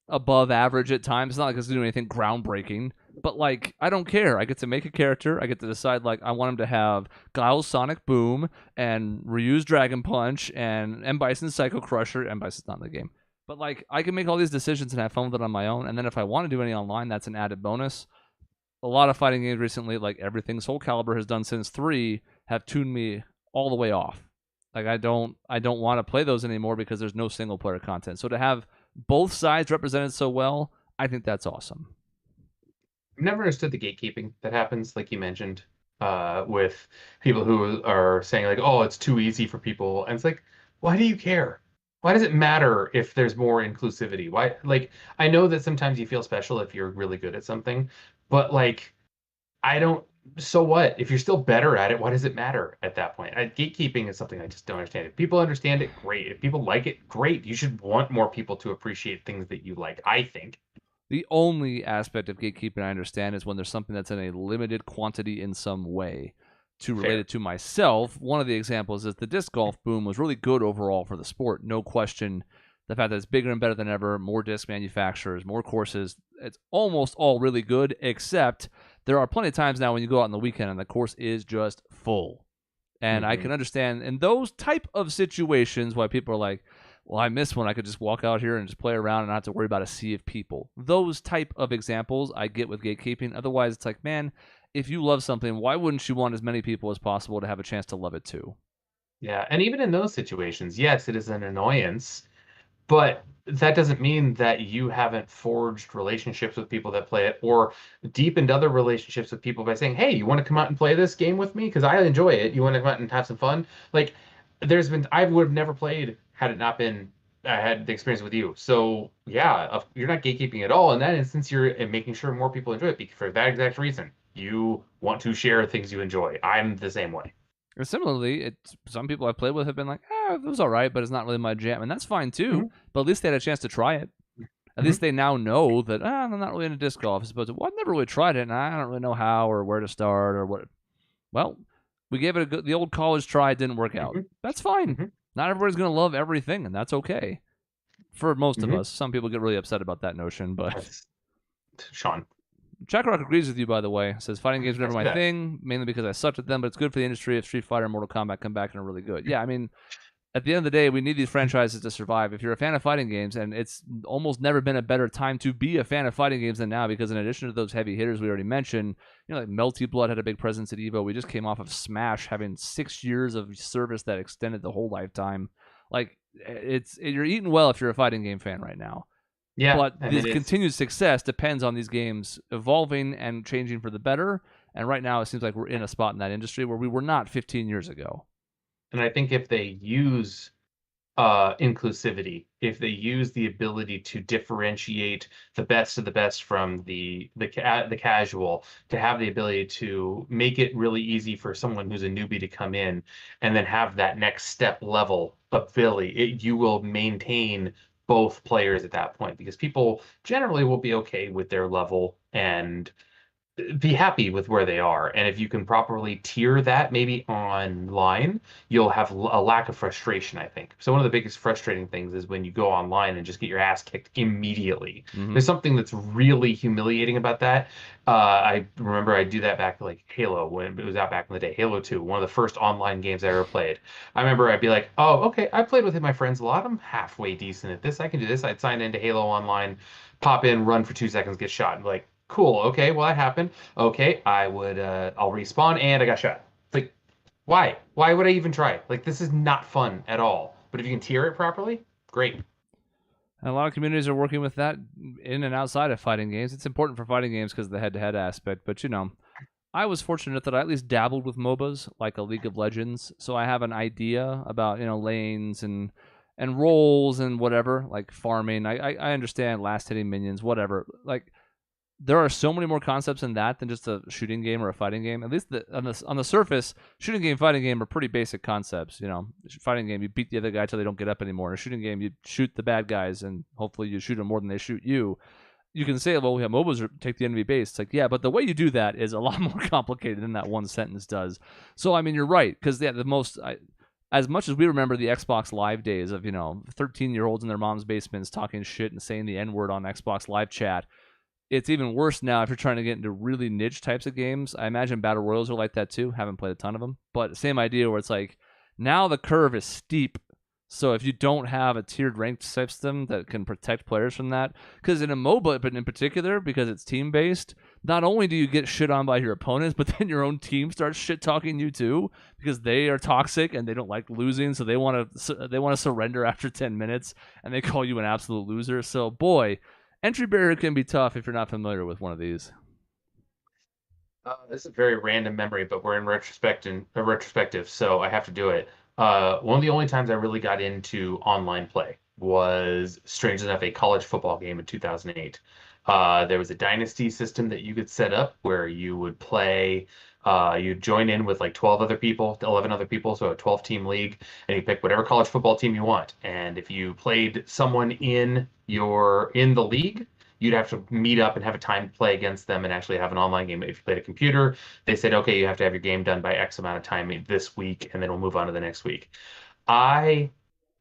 above average at times, it's not like it's doing anything groundbreaking, but, like, I don't care. I get to make a character. I get to decide, like, I want him to have Guile's Sonic Boom and Ryu's Dragon Punch and M. Bison's Psycho Crusher. M. Bison's not in the game. But, like, I can make all these decisions and have fun with it on my own, and then if I want to do any online, that's an added bonus. A lot of fighting games recently, like everything Soul Calibur has done since 3, have tuned me all the way off. Like, I don't want to play those anymore because there's no single player content. So to have both sides represented so well, I think that's awesome. I've never understood the gatekeeping that happens, like you mentioned, with people who are saying, like, oh, it's too easy for people. And it's like, why do you care? Why does it matter if there's more inclusivity? Why, like, I know that sometimes you feel special if you're really good at something, but, like, so what? If you're still better at it, why does it matter at that point? Gatekeeping is something I just don't understand. If people understand it, great. If people like it, great. You should want more people to appreciate things that you like, I think. The only aspect of gatekeeping I understand is when there's something that's in a limited quantity in some way. To relate it to myself, one of the examples is the disc golf boom was really good overall for the sport. No question. The fact that it's bigger and better than ever, more disc manufacturers, more courses, it's almost all really good, except there are plenty of times now when you go out on the weekend and the course is just full. And I can understand in those type of situations why people are like, well, I miss when I could just walk out here and just play around and not have to worry about a sea of people. Those type of examples I get with gatekeeping. Otherwise, it's like, man, if you love something, why wouldn't you want as many people as possible to have a chance to love it too? Yeah, and even in those situations, yes, it is an annoyance, but that doesn't mean that you haven't forged relationships with people that play it, or deepened other relationships with people by saying, hey, you want to come out and play this game with me? Because I enjoy it. You want to come out and have some fun? Like, I would have never played had it not been, I had the experience with you. So, yeah, you're not gatekeeping at all. In that instance, you're making sure more people enjoy it for that exact reason. You want to share things you enjoy. I'm the same way. Or similarly, some people I've played with have been like, it was all right, but it's not really my jam. And that's fine too. But at least they had a chance to try it. At least they now know that, I'm not really into disc golf. As opposed to, well, I've never really tried it, and I don't really know how or where to start or what. Well, we gave it the old college try. It didn't work out. That's fine. Not everybody's going to love everything, and that's okay. For most of us. Some people get really upset about that notion, but... Sean. Jaguar agrees with you, by the way. Says, fighting games were never my thing, mainly because I sucked at them, but it's good for the industry if Street Fighter and Mortal Kombat come back and are really good. Yeah, I mean, at the end of the day, we need these franchises to survive. If you're a fan of fighting games, and it's almost never been a better time to be a fan of fighting games than now, because in addition to those heavy hitters we already mentioned, like Melty Blood had a big presence at Evo. We just came off of Smash having 6 years of service that extended the whole lifetime. Like, you're eating well if you're a fighting game fan right now. Yeah, but and this continued success depends on these games evolving and changing for the better. And right now, it seems like we're in a spot in that industry where we were not 15 years ago. And I think if they use inclusivity, if they use the ability to differentiate the best of the best from the casual, to have the ability to make it really easy for someone who's a newbie to come in, and then have that next step level ability, you will maintain both players at that point, because people generally will be okay with their level and be happy with where they are. And if you can properly tier that maybe online, you'll have a lack of frustration, I think. So one of the biggest frustrating things is when you go online and just get your ass kicked immediately. Mm-hmm. There's something that's really humiliating about that. I remember I do that back like Halo, when it was out back in the day. Halo 2, one of the first online games I ever played. I remember I'd be like, oh, okay, I played with my friends a lot. I'm halfway decent at this. I can do this. I'd sign into Halo Online, pop in, run for 2 seconds, get shot, and be like, cool. Okay, well that happened. Okay, I'll respawn, and I got shot. It's like, why? Why would I even try? Like, this is not fun at all. But if you can tier it properly, great. And a lot of communities are working with that in and outside of fighting games. It's important for fighting games because of the head-to-head aspect. But I was fortunate that I at least dabbled with MOBAs like a League of Legends, so I have an idea about lanes and roles and whatever, like farming. I understand last hitting minions, whatever. Like, there are so many more concepts in that than just a shooting game or a fighting game. At least on the surface, shooting game, fighting game are pretty basic concepts. Fighting game, you beat the other guy till they don't get up anymore. In a shooting game, you shoot the bad guys, and hopefully you shoot them more than they shoot you. You can say, well, we have MOBAs take the enemy base. It's like, yeah, but the way you do that is a lot more complicated than that one sentence does. So, I mean, you're right, because as much as we remember the Xbox Live days of 13-year-olds in their mom's basements talking shit and saying the N-word on Xbox Live chat, it's even worse now if you're trying to get into really niche types of games. I imagine Battle Royals are like that too. Haven't played a ton of them. But same idea where it's like, now the curve is steep. So if you don't have a tiered ranked system that can protect players from that, because in a MOBA, but in particular, because it's team-based, not only do you get shit on by your opponents, but then your own team starts shit-talking you too, because they are toxic and they don't like losing, so they want to surrender after 10 minutes, and they call you an absolute loser. So, boy, entry barrier can be tough if you're not familiar with one of these. This is a very random memory, but we're in retrospective, so I have to do it. One of the only times I really got into online play was, strange enough, a college football game in 2008. There was a dynasty system that you could set up where you would play. You'd join in with like 12 other people, 11 other people, so a 12-team league, and you pick whatever college football team you want. And if you played someone in the league, you'd have to meet up and have a time to play against them and actually have an online game. If you played a computer, they said, okay, you have to have your game done by X amount of time this week, and then we'll move on to the next week. I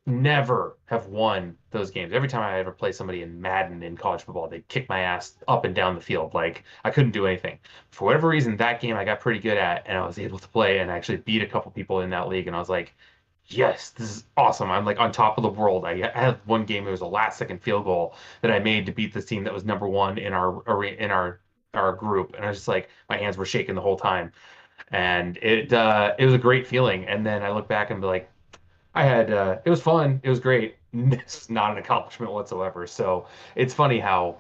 never have won those games. Every time I ever play somebody in Madden in college football, they kick my ass up and down the field. Like, I couldn't do anything. For whatever reason, that game I got pretty good at, and I was able to play and actually beat a couple people in that league. And I was like, yes, this is awesome. I'm like on top of the world. I had one game, it was a last second field goal that I made to beat this team that was number one in our group. And I was just like, my hands were shaking the whole time. And it was a great feeling. And then I look back and be like, it was fun. It was great. This is not an accomplishment whatsoever. So it's funny how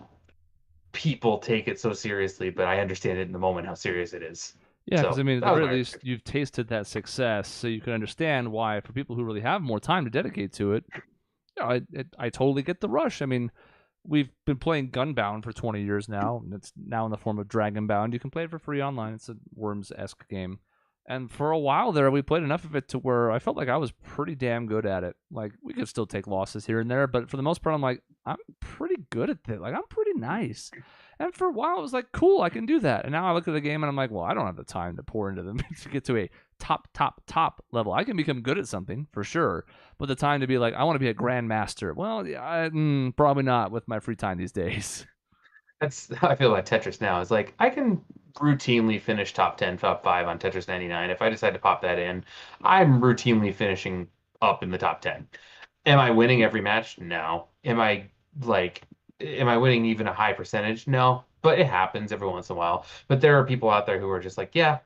people take it so seriously, but I understand it in the moment how serious it is. Yeah, because So I mean, at that the was very my least, you've tasted that success, so you can understand why, for people who really have more time to dedicate to it, I totally get the rush. I mean, we've been playing Gunbound for 20 years now, and it's now in the form of Dragonbound. You can play it for free online. It's a Worms-esque game. And for a while there, we played enough of it to where I felt like I was pretty damn good at it. Like, we could still take losses here and there, but for the most part, I'm like, I'm pretty good at this. Like, I'm pretty nice. And for a while, it was like, cool, I can do that. And now I look at the game and I'm like, well, I don't have the time to pour into them to get to a top level. I can become good at something, for sure. But the time to be like, I want to be a grandmaster. Well, yeah, probably not with my free time these days. That's how I feel about Tetris now. It's like I can routinely finish top 10, top 5 on Tetris 99. If I decide to pop that in, I'm routinely finishing up in the top 10. Am I winning every match? No. Like, am I winning even a high percentage? No. But it happens every once in a while. But there are people out there who are just like, yeah,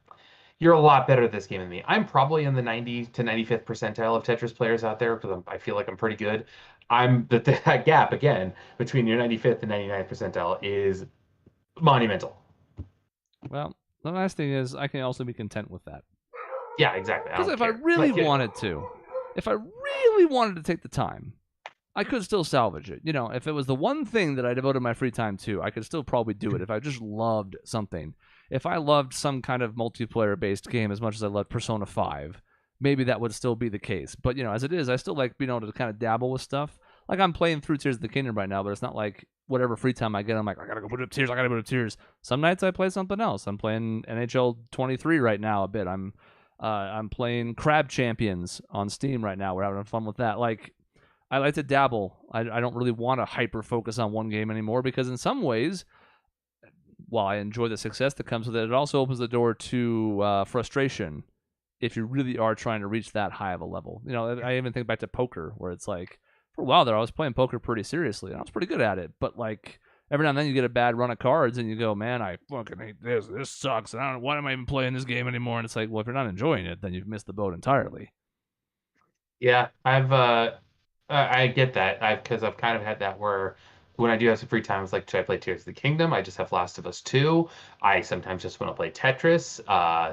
you're a lot better at this game than me. I'm probably in the 90 to 95th percentile of Tetris players out there because I feel like I'm pretty good. That gap again between your 95th and 99th percentile is monumental. Well, the nice thing is I can also be content with that. Yeah, exactly. Because if I really wanted to take the time, I could still salvage it. You know, if it was the one thing that I devoted my free time to, I could still probably do it if I just loved something. If I loved some kind of multiplayer-based game as much as I loved Persona 5, maybe that would still be the case. But, you know, as it is, I still like being able to kind of dabble with stuff. Like, I'm playing through Tears of the Kingdom right now, but it's not like whatever free time I get, I'm like, I gotta go boot up Tears. Some nights I play something else. I'm playing NHL 23 right now a bit. I'm playing Crab Champions on Steam right now. We're having fun with that. Like, I like to dabble. I don't really want to hyper focus on one game anymore because in some ways, while I enjoy the success that comes with it, it also opens the door to frustration if you really are trying to reach that high of a level. You know, I even think back to poker where it's like, for a while there, I was playing poker pretty seriously and I was pretty good at it. But like, every now and then you get a bad run of cards and you go, man, I fucking hate this. This sucks. And I don't know, why am I even playing this game anymore? And it's like, well, if you're not enjoying it, then you've missed the boat entirely. Yeah, I get that. Because I've kind of had that where when I do have some free time, it's like, should I play Tears of the Kingdom? I just have Last of Us 2. I sometimes just want to play Tetris.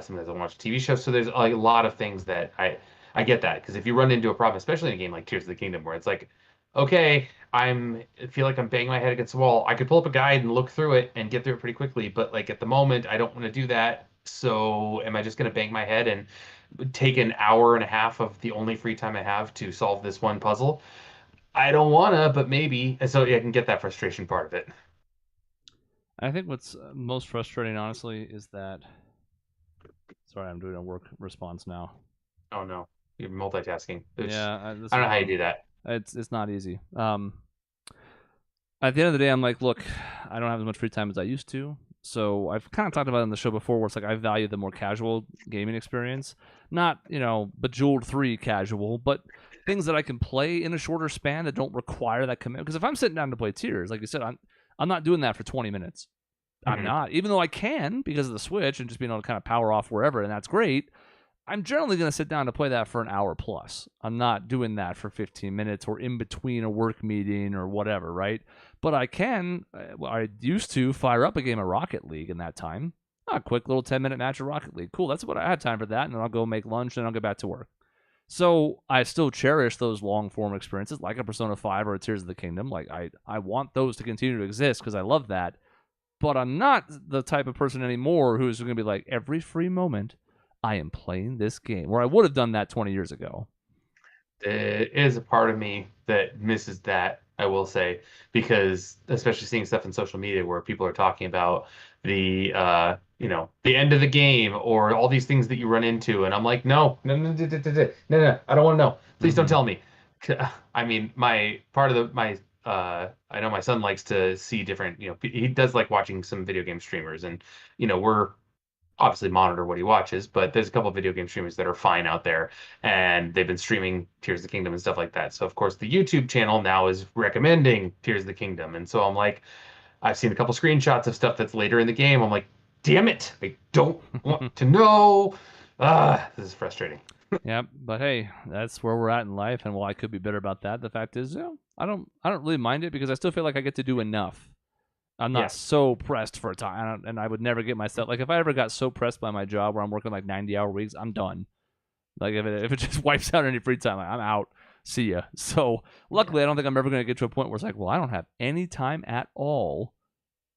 Sometimes I want to watch a TV show. So there's like a lot of things that I get that. Because if you run into a problem, especially in a game like Tears of the Kingdom, where it's like, okay, I feel like I'm banging my head against the wall. I could pull up a guide and look through it and get through it pretty quickly, but like at the moment, I don't want to do that. So am I just going to bang my head and take an hour and a half of the only free time I have to solve this one puzzle? I don't wanna, but maybe. And so yeah, I can get that frustration part of it. I think what's most frustrating, honestly, is that. Sorry, I'm doing a work response now. Oh no, you're multitasking. Yeah, I don't know how you do that. It's not easy. At the end of the day, I'm like, look, I don't have as much free time as I used to. So I've kind of talked about it on the show before where it's like I value the more casual gaming experience. Not, you know, Bejeweled 3 casual, but things that I can play in a shorter span that don't require that commitment. Because if I'm sitting down to play Tears, like you said, I'm not doing that for 20 minutes. I'm not. Even though I can because of the Switch and just being able to kind of power off wherever, and that's great. I'm generally going to sit down to play that for an hour plus. I'm not doing that for 15 minutes or in between a work meeting or whatever, right? But I used to fire up a game of Rocket League in that time. A quick little 10-minute match of Rocket League. Cool, that's what I had time for that, and then I'll go make lunch and I'll get back to work. So I still cherish those long-form experiences like a Persona 5 or a Tears of the Kingdom. Like I want those to continue to exist because I love that. But I'm not the type of person anymore who's going to be like, every free moment, I am playing this game, where I would have done that 20 years ago. There is a part of me that misses that, I will say, because especially seeing stuff in social media where people are talking about the the end of the game or all these things that you run into, and I'm like, no, I don't want to know. Please don't tell me. I mean, my part of my I know my son likes to see different, he does like watching some video game streamers, and we're obviously monitor what he watches, but there's a couple of video game streamers that are fine out there, and they've been streaming Tears of the Kingdom and stuff like that. So of course the YouTube channel now is recommending Tears of the Kingdom, and so I'm like, I've seen a couple screenshots of stuff that's later in the game. I'm like, damn it, I don't want to know. This is frustrating. Yep, but hey, that's where we're at in life, and while I could be bitter about that, the fact is, I don't really mind it because I still feel like I get to do enough. I'm not so pressed for time, and I would never get myself like if I ever got so pressed by my job where I'm working like 90-hour weeks, I'm done. Like if it just wipes out any free time, like, I'm out. See ya. So luckily, I don't think I'm ever going to get to a point where it's like, well, I don't have any time at all.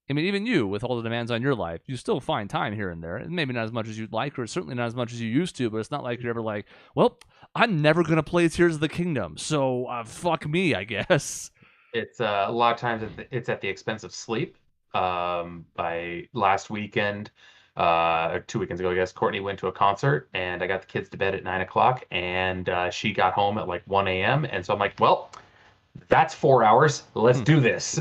I mean, even you, with all the demands on your life, you still find time here and there. Maybe not as much as you'd like, or certainly not as much as you used to, but it's not like you're ever like, well, I'm never going to play Tears of the Kingdom, so fuck me, I guess. It's a lot of times it's at the expense of sleep. By last weekend, or 2 weekends ago, I guess, Courtney went to a concert, and I got the kids to bed at 9 o'clock, and she got home at like 1 a.m. And so I'm like, well, that's 4 hours. Let's do this.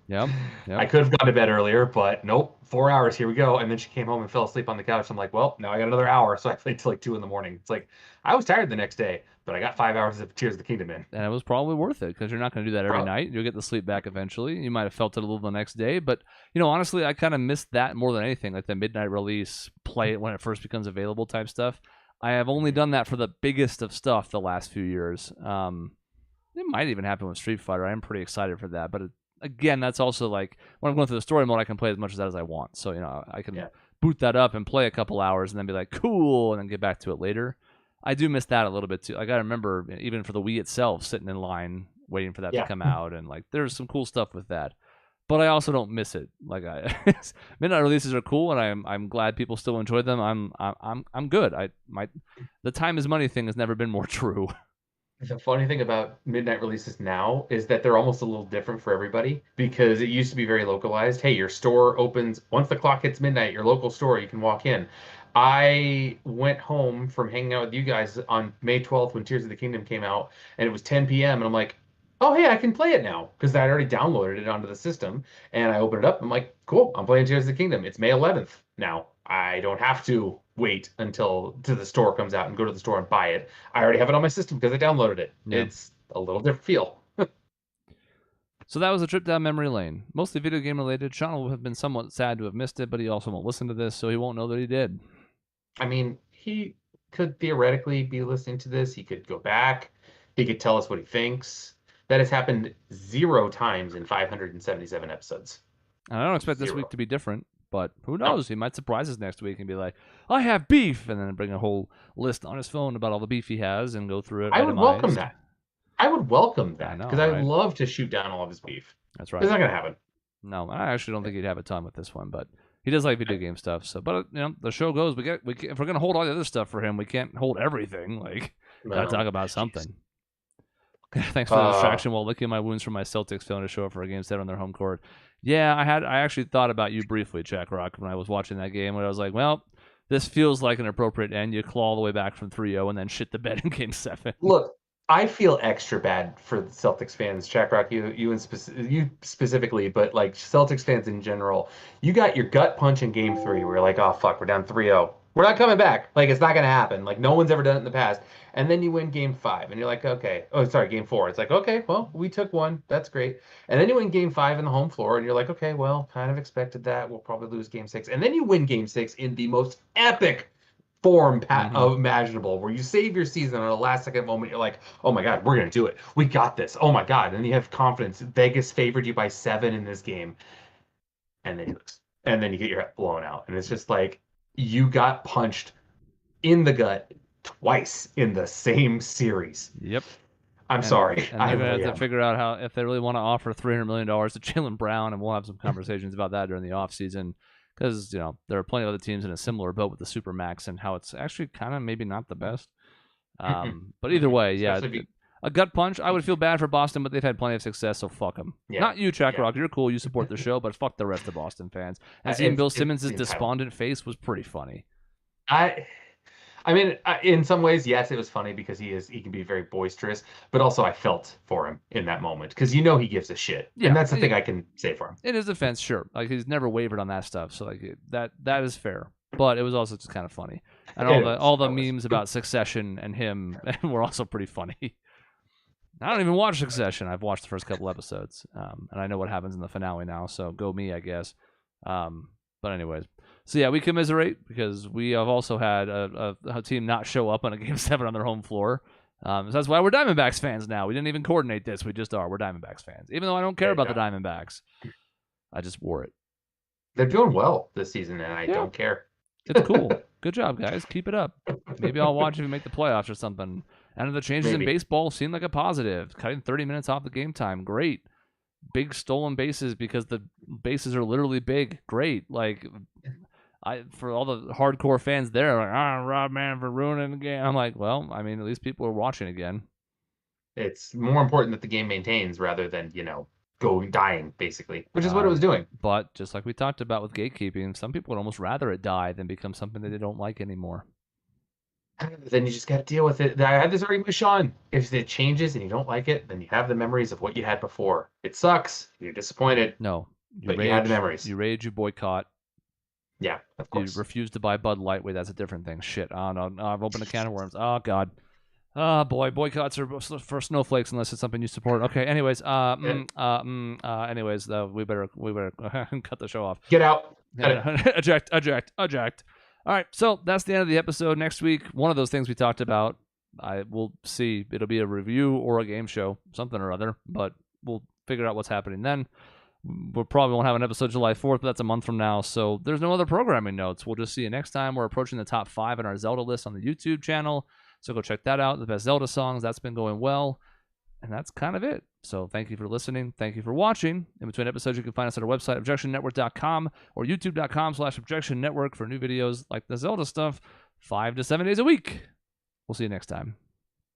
Yep. I could have gone to bed earlier, but nope, 4 hours. Here we go. And then she came home and fell asleep on the couch. I'm like, well, now I got another hour, so I played till like 2 in the morning. It's like I was tired the next day, but I got 5 hours of Tears of the Kingdom in. And it was probably worth it because you're not going to do that every Probably. night. You'll get the sleep back eventually. You might have felt it a little the next day, but honestly, I kind of missed that more than anything, like the midnight release, play it when it first becomes available type stuff. I have only done that for the biggest of stuff the last few years. It might even happen with Street Fighter. I'm pretty excited for that, but again, that's also like when I'm going through the story mode, I can play as much of that as I want. So I can boot that up and play a couple hours and then be like, cool, and then get back to it later. I do miss that a little bit too. Like I remember even for the Wii itself, sitting in line waiting for that to come out, and like there's some cool stuff with that. But I also don't miss it. Like midnight releases are cool, and I'm glad people still enjoy them. I'm good. The time is money thing has never been more true. The funny thing about midnight releases now is that they're almost a little different for everybody because it used to be very localized. Hey, your store opens once the clock hits midnight, your local store, you can walk in. I went home from hanging out with you guys on May 12th when Tears of the Kingdom came out, and it was 10 p.m. and I'm like, oh, hey, I can play it now because I already downloaded it onto the system. And I opened it up. I'm like, cool, I'm playing Tears of the Kingdom. It's May 11th now. I don't have to wait until the store comes out and go to the store and buy it. I already have it on my system because I downloaded it. Yeah. It's a little different feel. So that was a trip down memory lane. Mostly video game related. Sean will have been somewhat sad to have missed it, but he also won't listen to this, so he won't know that he did. I mean, he could theoretically be listening to this. He could go back. He could tell us what he thinks. That has happened 0 times in 577 episodes. And I don't expect 0. This week to be different, but who knows? No. He might surprise us next week and be like, I have beef, and then bring a whole list on his phone about all the beef he has and go through it. I would welcome that. I would welcome that because I'd love to shoot down all of his beef. That's right. It's not going to happen. No, I actually don't think he'd have a ton with this one, but he does like video game stuff. So, but the show goes. If we're gonna hold all the other stuff for him, we can't hold everything. Like, gotta talk about something. Thanks for the distraction while licking my wounds from my Celtics failing to show up for a game 7 on their home court. Yeah, I actually thought about you briefly, Jaguar, when I was watching that game. Where I was like, well, this feels like an appropriate end. You claw all the way back from 3-0 and then shit the bed in game 7. Look, I feel extra bad for the Celtics fans, Jack Rock, you specifically, but like Celtics fans in general. You got your gut punch in game 3 where you're like, oh, fuck, we're down 3-0. We're not coming back. Like, it's not going to happen. Like, no one's ever done it in the past. And then you win game 5, and you're like, okay. Oh, sorry, game 4. It's like, okay, well, we took one. That's great. And then you win game 5 in the home floor, and you're like, okay, well, kind of expected that. We'll probably lose game 6. And then you win game 6 in the most epic form imaginable, where you save your season on a last-second moment. You're like, oh, my God, we're going to do it. We got this. Oh, my God. And you have confidence. Vegas favored you by 7 in this game. And then you lose. And then you get your head blown out. And it's just like, you got punched in the gut twice in the same series. Yep. I'm sorry. And they're going to have to figure out how, if they really want to offer $300 million to Jaylen Brown, and we'll have some conversations about that during the offseason, because, there are plenty of other teams in a similar boat with the Supermax and how it's actually kind of maybe not the best. But either way, yeah. A gut punch, I would feel bad for Boston, but they've had plenty of success, so fuck them. Yeah. Not you, Chuck Rock. You're cool. You support the show, but fuck the rest of Boston fans. And seeing Bill Simmons' despondent face was pretty funny. I mean, in some ways, yes, it was funny because he can be very boisterous, but also I felt for him in that moment because he gives a shit. Yeah, and that's the thing I can say for him. In his defense, sure. Like, he's never wavered on that stuff, so like that is fair. But it was also just kind of funny. And all the memes about Succession and him were also pretty funny. I don't even watch Succession. I've watched the first couple episodes, and I know what happens in the finale now, so go me, I guess. But anyways, so yeah, we commiserate because we have also had a team not show up on a Game 7 on their home floor. So that's why we're Diamondbacks fans now. We didn't even coordinate this. We just are. We're Diamondbacks fans. Even though I don't care about the Diamondbacks, I just wore it. They're doing well this season, and I don't care. It's cool. Good job, guys. Keep it up. Maybe I'll watch if you make the playoffs or something. And the changes in baseball seem like a positive. Cutting 30 minutes off the game time, great. Big stolen bases because the bases are literally big, great. Like, for all the hardcore fans there, like, Rob Manfred ruining the game. I'm like, well, I mean, at least people are watching again. It's more important that the game maintains rather than, dying, basically, which is what it was doing. But just like we talked about with gatekeeping, some people would almost rather it die than become something that they don't like anymore. Then you just got to deal with it. I had this argument with Sean. If it changes and you don't like it, then you have the memories of what you had before. It sucks. You're disappointed. No. You had the memories. You rage, you boycott. Yeah, of course. You refuse to buy Bud Light. Wait, that's a different thing. Shit. Oh, no. I've opened a can of worms. Oh, God. Boy, boycotts are for snowflakes unless it's something you support. Okay, anyways, anyways, we better cut the show off. Get out. Eject. All right, so that's the end of the episode. Next week, one of those things we talked about, I will see. It'll be a review or a game show, something or other, but we'll figure out what's happening then. We probably won't have an episode July 4th, but that's a month from now, so there's no other programming notes. We'll just see you next time. We're approaching the top 5 in our Zelda list on the YouTube channel, so go check that out. The best Zelda songs, that's been going well, and that's kind of it. So thank you for listening. Thank you for watching. In between episodes, you can find us at our website, objectionnetwork.com, or youtube.com/objectionnetwork for new videos like the Zelda stuff 5 to 7 days a week. We'll see you next time.